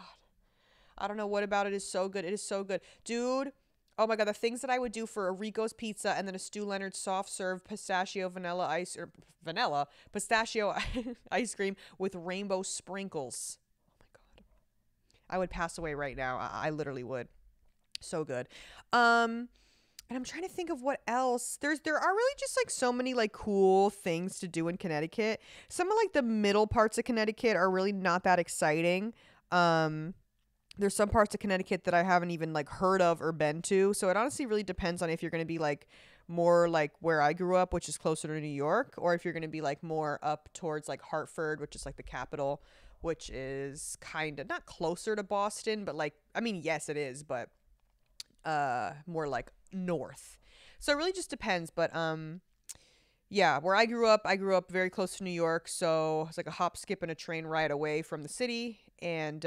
I don't know what about it is so good. It is so good. Dude, oh my God. The things that I would do for a Rico's pizza and then a Stu Leonard's soft serve pistachio vanilla ice or vanilla pistachio ice cream with rainbow sprinkles. Oh my God. I would pass away right now. I literally would. So good. And I'm trying to think of what else. There are really just like so many like cool things to do in Connecticut. Some of like the middle parts of Connecticut are really not that exciting. There's some parts of Connecticut that I haven't even like heard of or been to. So it honestly really depends on if you're going to be like more like where I grew up, which is closer to New York, or if you're going to be like more up towards like Hartford, which is like the capital, which is kind of not closer to Boston, but like, I mean, yes, it is, but more like north. So it really just depends. But yeah, where I grew up very close to New York, so it's like a hop, skip, and a train ride away from the city. And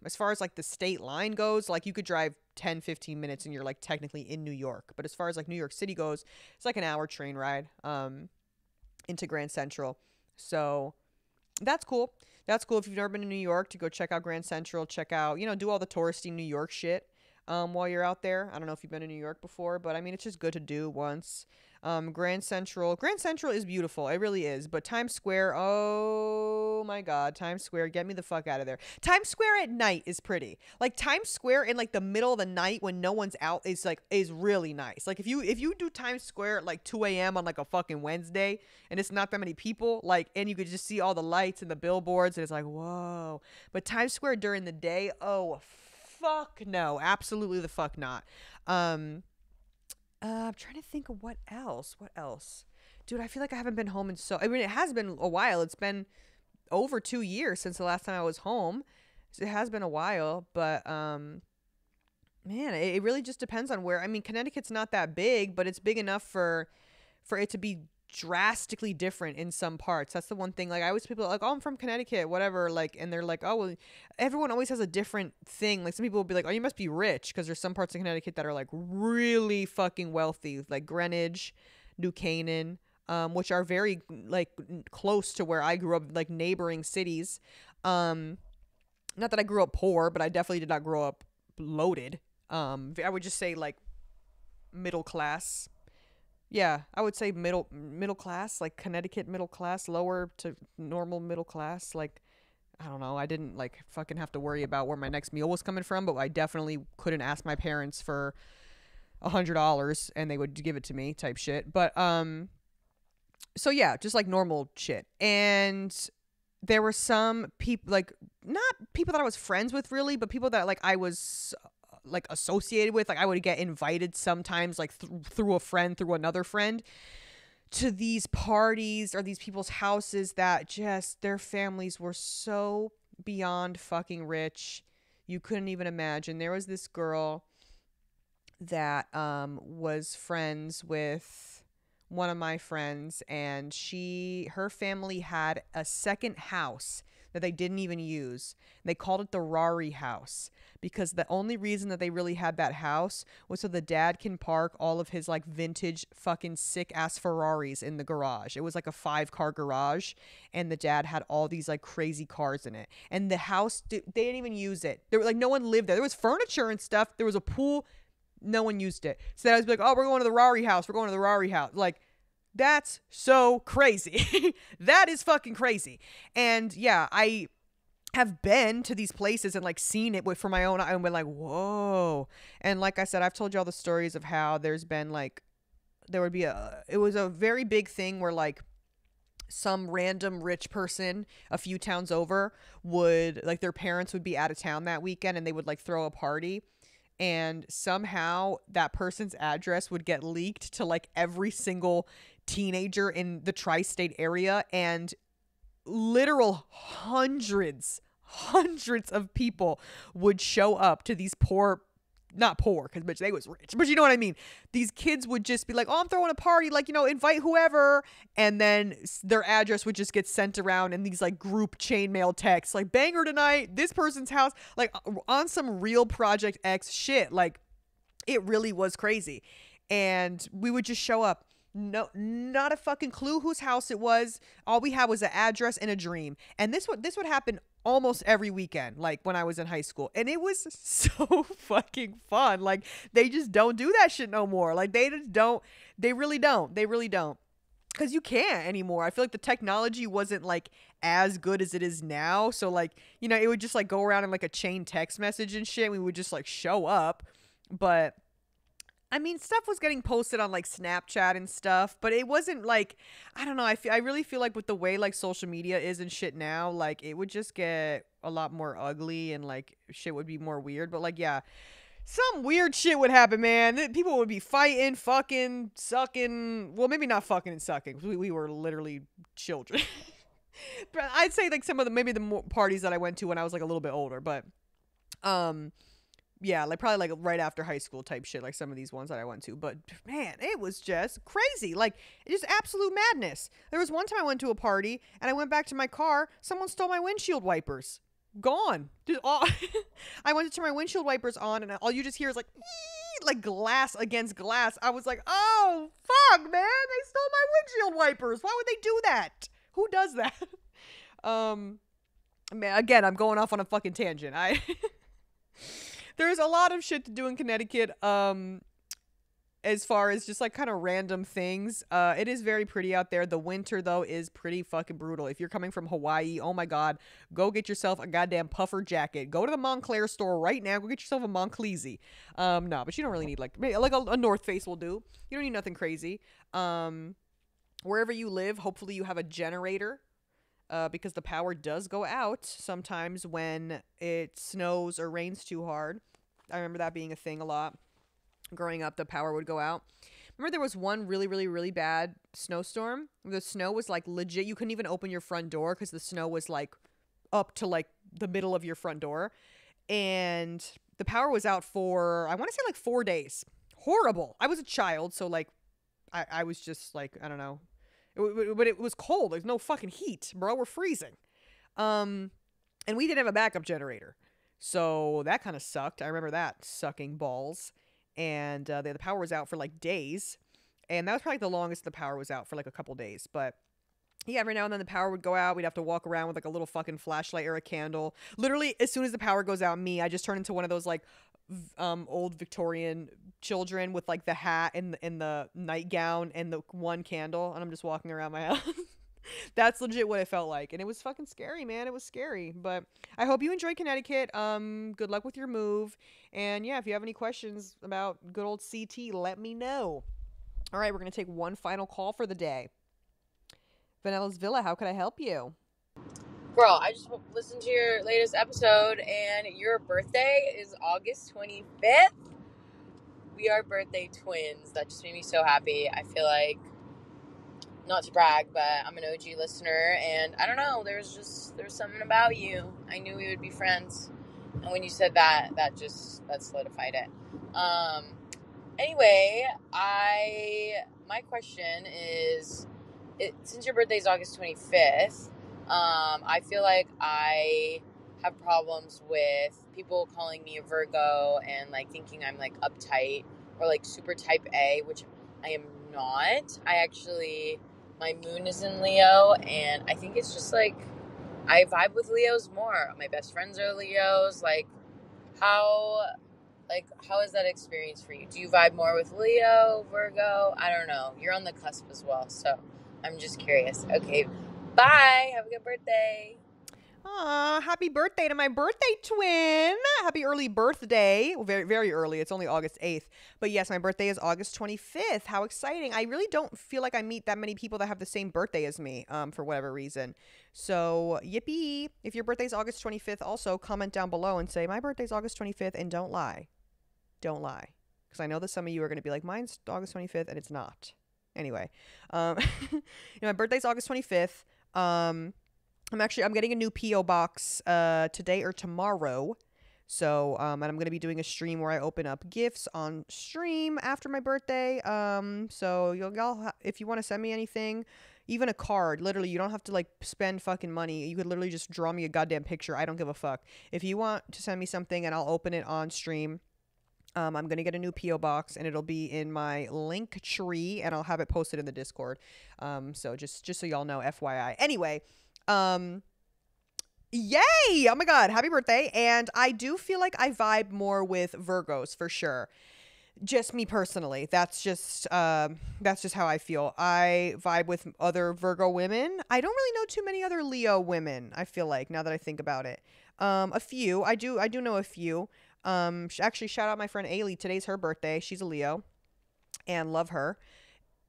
as far as like the state line goes, like you could drive 10, 15 minutes and you're like technically in New York. But as far as like New York City goes, it's like an hour train ride into Grand Central. So that's cool. That's cool if you've never been to New York to go check out Grand Central, check out, do all the touristy New York shit while you're out there. I don't know if you've been to New York before, but I mean, it's just good to do once. Grand Central is beautiful. It really is. But Times Square, oh my God, Times Square, get me the fuck out of there. Times Square at night is pretty. Like Times Square in like the middle of the night when no one's out is really nice. Like if you do Times Square at like 2 a.m. on like a fucking Wednesday and it's not that many people, like, and you could just see all the lights and the billboards and it's like, whoa. But Times Square during the day, oh fuck no, absolutely the fuck not. I'm trying to think of what else. What else? Dude, I feel like I haven't been home I mean, it has been a while. It's been over 2 years since the last time I was home. So it has been a while, but man, it really just depends on where. I mean, Connecticut's not that big, but it's big enough for it to be drastically different in some parts. That's the one thing. Like I always people are like, oh, I'm from Connecticut, whatever. Like, and they're like, oh, well, everyone always has a different thing. Like some people will be like, oh, you must be rich because there's some parts of Connecticut that are like really fucking wealthy, like Greenwich, New Canaan, which are very like close to where I grew up, like neighboring cities. Not that I grew up poor, but I definitely did not grow up loaded. I would just say like middle class. Yeah, I would say middle class, like Connecticut middle class, lower to normal middle class. Like, I don't know. I didn't like fucking have to worry about where my next meal was coming from, but I definitely couldn't ask my parents for $100 and they would give it to me type shit. But so yeah, just like normal shit. And there were some people, like not people that I was friends with really, but people that like I was like associated with. Like I would get invited sometimes like through a friend, through another friend, to these parties or these people's houses that just their families were so beyond fucking rich you couldn't even imagine. There was this girl that was friends with one of my friends, and her family had a second house that they didn't even use. They called it the Rari house because the only reason that they really had that house was so the dad can park all of his like vintage fucking sick ass Ferraris in the garage. It was like a 5-car garage and the dad had all these like crazy cars in it. And the house, they didn't even use it. There were like no one lived there. There was furniture and stuff. There was a pool. No one used it. So I was like, oh, we're going to the Rari house. We're going to the Rari house. Like, that's so crazy. That is fucking crazy. And yeah, I have been to these places and like seen it for my own eye and been like, whoa. And like I said, I've told you all the stories of how there's been like, it was a very big thing where like some random rich person a few towns over would like their parents would be out of town that weekend and they would like throw a party. And somehow that person's address would get leaked to like every single teenager in the tri-state area, and literal hundreds of people would show up to these not poor because bitch they was rich, but you know what I mean. These kids would just be like, oh, I'm throwing a party, like, invite whoever, and then their address would just get sent around in these like group chainmail texts like, banger tonight, this person's house, like on some real Project X shit. Like it really was crazy. And we would just show up, no, not a fucking clue whose house it was. All we had was an address and a dream. And this would happen almost every weekend, like when I was in high school, and it was so fucking fun. Like they just don't do that shit no more. Like they really don't because you can't anymore. I feel like the technology wasn't like as good as it is now, so like it would just like go around in like a chain text message and shit, and we would just like show up. But I mean, stuff was getting posted on like Snapchat and stuff, but it wasn't like, I don't know. I really feel like with the way like social media is and shit now, like it would just get a lot more ugly and like shit would be more weird. But like, yeah, some weird shit would happen, man. People would be fighting, fucking, sucking. Well, maybe not fucking and sucking. We were literally children. But I'd say like some of the maybe the more parties that I went to when I was like a little bit older, but um yeah, like probably like right after high school type shit, like some of these ones that I went to. But man, it was just crazy. Like just absolute madness. There was one time I went to a party and I went back to my car, someone stole my windshield wipers. Gone. Just all I went to turn my windshield wipers on and all you just hear is like like glass against glass. I was like, "Oh, fuck, man. They stole my windshield wipers. Why would they do that? Who does that?" Um man, again, I'm going off on a fucking tangent. There's a lot of shit to do in Connecticut. As far as just like kind of random things. It is very pretty out there. The winter though is pretty fucking brutal. If you're coming from Hawaii, oh my god, go get yourself a goddamn puffer jacket. Go to the Montclair store right now. Go get yourself a Montclair. No, but you don't really need like a North Face will do. You don't need nothing crazy. Wherever you live, hopefully you have a generator. Because the power does go out sometimes when it snows or rains too hard. I remember that being a thing a lot. Growing up, the power would go out. Remember there was one really, really, really bad snowstorm? The snow was like legit. You couldn't even open your front door because the snow was like up to like the middle of your front door. And the power was out for, I want to say like 4 days. Horrible. I was a child, so like I was just like, I don't know. But it was cold. There's no fucking heat, bro. We're freezing. And we didn't have a backup generator. So that kind of sucked. I remember that sucking balls. And the power was out for like days. And that was probably the longest the power was out, for like a couple days. But yeah, every now and then the power would go out. We'd have to walk around with like a little fucking flashlight or a candle. Literally, as soon as the power goes out, I just turn into one of those like old Victorian children with like the hat and the nightgown and the one candle. And I'm just walking around my house. That's legit what it felt like. And it was fucking scary, man. It was scary. But I hope you enjoy Connecticut. Good luck with your move. And yeah, if you have any questions about good old CT, let me know. All right, we're going to take one final call for the day. Vanella's Villa, how could I help you? Girl, I just listened to your latest episode, and your birthday is August 25th. We are birthday twins. That just made me so happy. I feel like, not to brag, but I'm an OG listener, and I don't know, there's something about you. I knew we would be friends, and when you said that solidified it. Anyway, my question is, since your birthday is August 25th, I feel like I have problems with people calling me a Virgo and like thinking I'm like uptight or like super type A, which I am not. My moon is in Leo, and I think it's just like I vibe with Leos more. My best friends are Leos. How is that experience for you? Do you vibe more with Leo, Virgo? I don't know. You're on the cusp as well, so I'm just curious. Okay, bye. Have a good birthday. Aw, happy birthday to my birthday twin. Happy early birthday. Well, very, very early. It's only August 8th. But yes, my birthday is August 25th. How exciting. I really don't feel like I meet that many people that have the same birthday as me, for whatever reason. So, yippee. If your birthday is August 25th, also comment down below and say, my birthday's August 25th, and don't lie. Don't lie. Because I know that some of you are going to be like, mine's August 25th, and it's not. Anyway, my birthday's August 25th. I'm getting a new P.O. box today or tomorrow. So, and I'm going to be doing a stream where I open up gifts on stream after my birthday. So y'all, if you want to send me anything, even a card, literally, you don't have to like spend fucking money. You could literally just draw me a goddamn picture. I don't give a fuck. If you want to send me something and I'll open it on stream, I'm going to get a new P.O. box and it'll be in my link tree and I'll have it posted in the Discord. So just so y'all know, FYI. Anyway, yay! Oh my god, happy birthday. And I do feel like I vibe more with Virgos for sure. Just me personally. That's just how I feel. I vibe with other Virgo women. I don't really know too many other Leo women, I feel like, now that I think about it. A few. I do know a few. Actually, shout out my friend Ailey. Today's her birthday. She's a Leo. And love her.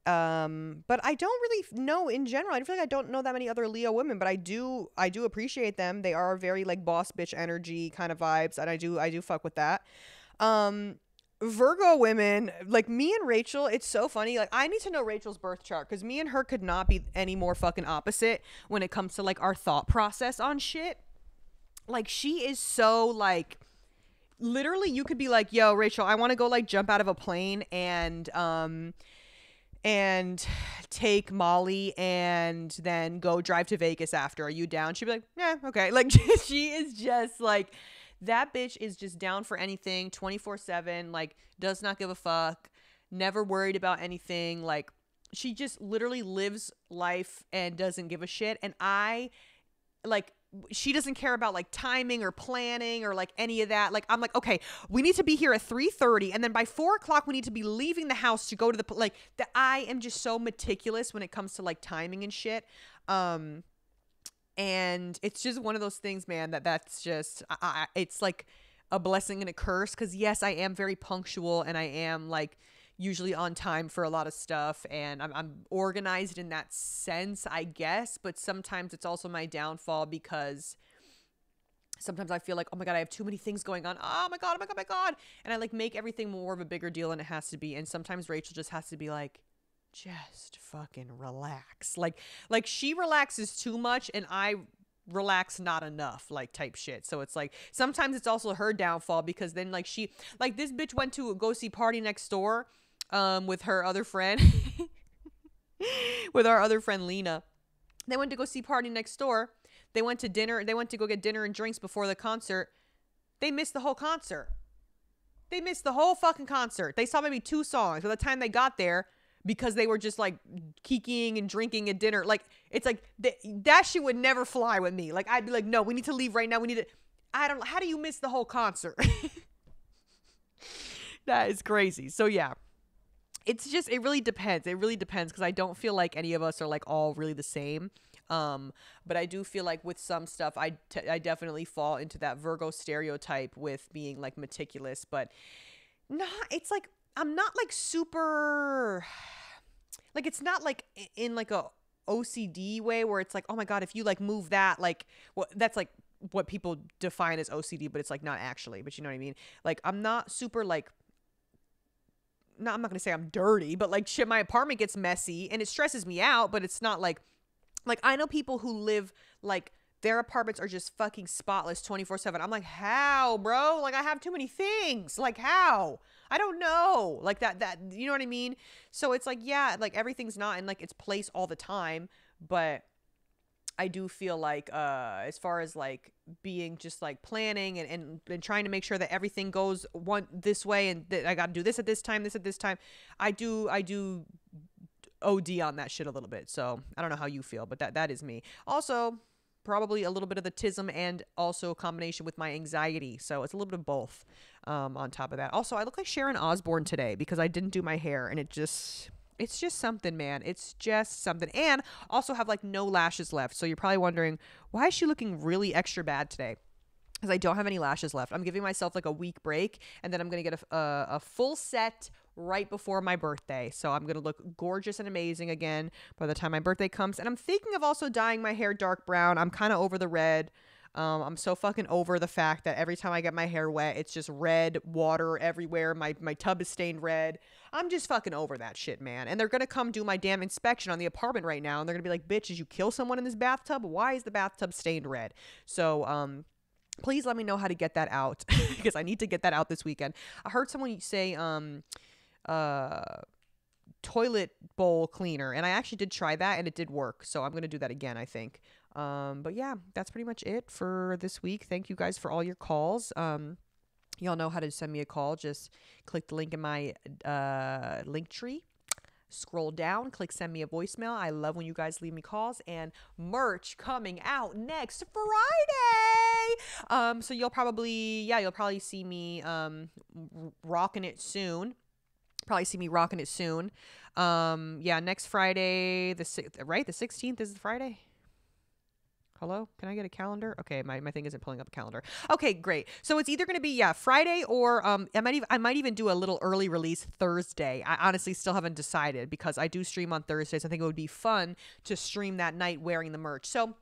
But I don't really know in general. I feel like I don't know that many other Leo women, but I do appreciate them. They are very like boss bitch energy kind of vibes, and I do fuck with that. Virgo women, like me and Rachel, it's so funny. Like, I need to know Rachel's birth chart because me and her could not be any more fucking opposite when it comes to like our thought process on shit. Like, she is so like, literally, you could be like, yo, Rachel, I want to go like jump out of a plane and take Molly and then go drive to Vegas after. Are you down? She'd be like, yeah, okay. Like, she is just like, that bitch is just down for anything 24/7, like does not give a fuck, never worried about anything. Like, she just literally lives life and doesn't give a shit. And I like, she doesn't care about like timing or planning or like any of that. Like, I'm like, okay, we need to be here at 3:30 and then by 4 o'clock we need to be leaving the house to go to the like that. I am just so meticulous when it comes to like timing and shit. And it's just one of those things, man, that's just it's like a blessing and a curse, because yes, I am very punctual and I am like usually on time for a lot of stuff, and I'm organized in that sense, I guess. But sometimes it's also my downfall, because sometimes I feel like, oh my God, I have too many things going on. Oh my God, oh my God, oh my God. And I like make everything more of a bigger deal than it has to be. And sometimes Rachel just has to be like, just fucking relax. Like she relaxes too much and I relax not enough, like type shit. So it's like sometimes it's also her downfall, because then like she, like this bitch went to go see Party Next Door with her other friend with our other friend Lena. They went to go see Party Next Door. They went to dinner. They went to go get dinner and drinks before the concert. They missed the whole concert. They missed the whole fucking concert. They saw maybe 2 songs. By the time they got there, because they were just like kikiing and drinking at dinner. Like, it's like that shit would never fly with me. Like, I'd be like, no, we need to leave right now. We need to, I don't know. How do you miss the whole concert? That is crazy. So yeah, it's just, it really depends. It really depends, because I don't feel like any of us are like all really the same. But I do feel like with some stuff, I definitely fall into that Virgo stereotype with being like meticulous, but not, it's like, I'm not like super, like, it's not like in like a OCD way where it's like, oh my God, if you like move that, like, well, that's like what people define as OCD, but it's like not actually, but you know what I mean? Like, I'm not super like, no, I'm not gonna say I'm dirty, but like shit, my apartment gets messy and it stresses me out, but it's not like I know people who live like their apartments are just fucking spotless 24/7. I'm like, how, bro? Like, I have too many things. Like, how? I don't know. Like that, you know what I mean? So it's like, yeah, like everything's not in like its place all the time, but I do feel like as far as like being just like planning and trying to make sure that everything goes this way, and I got to do this at this time, I do OD on that shit a little bit. So I don't know how you feel, but that is me. Also, probably a little bit of the tism and also a combination with my anxiety. So it's a little bit of both on top of that. Also, I look like Sharon Osbourne today because I didn't do my hair, and it's just something, man. It's just something. And also have like no lashes left. So you're probably wondering, why is she looking really extra bad today? Because I don't have any lashes left. I'm giving myself like a week break, and then I'm going to get a full set right before my birthday. So I'm going to look gorgeous and amazing again by the time my birthday comes. And I'm thinking of also dyeing my hair dark brown. I'm kind of over the red. I'm so fucking over the fact that every time I get my hair wet, it's just red water everywhere. My tub is stained red. I'm just fucking over that shit, man. And they're going to come do my damn inspection on the apartment right now. And they're going to be like, bitch, did you kill someone in this bathtub? Why is the bathtub stained red? So, please let me know how to get that out because I need to get that out this weekend. I heard someone say, toilet bowl cleaner, and I actually did try that and it did work. So I'm going to do that again, I think. But yeah, that's pretty much it for this week. Thank you guys for all your calls. Y'all know how to send me a call. Just click the link in my, link tree. Scroll down, click send me a voicemail. I love when you guys leave me calls. And merch coming out next Friday. So you'll probably see me rocking it soon. Next Friday, the 16th is the Friday. Hello? Can I get a calendar? Okay, my thing isn't pulling up a calendar. Okay, great. So it's either going to be Friday or I might even do a little early release Thursday. I honestly still haven't decided because I do stream on Thursdays. I think it would be fun to stream that night wearing the merch. So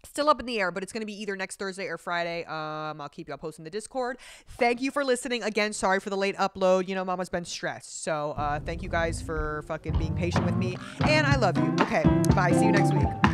Still up in the air, but it's going to be either next Thursday or Friday. I'll keep you all posted in the Discord. Thank you for listening. Again, sorry for the late upload. You know, Mama's been stressed. So thank you guys for fucking being patient with me. And I love you. Okay, bye. See you next week.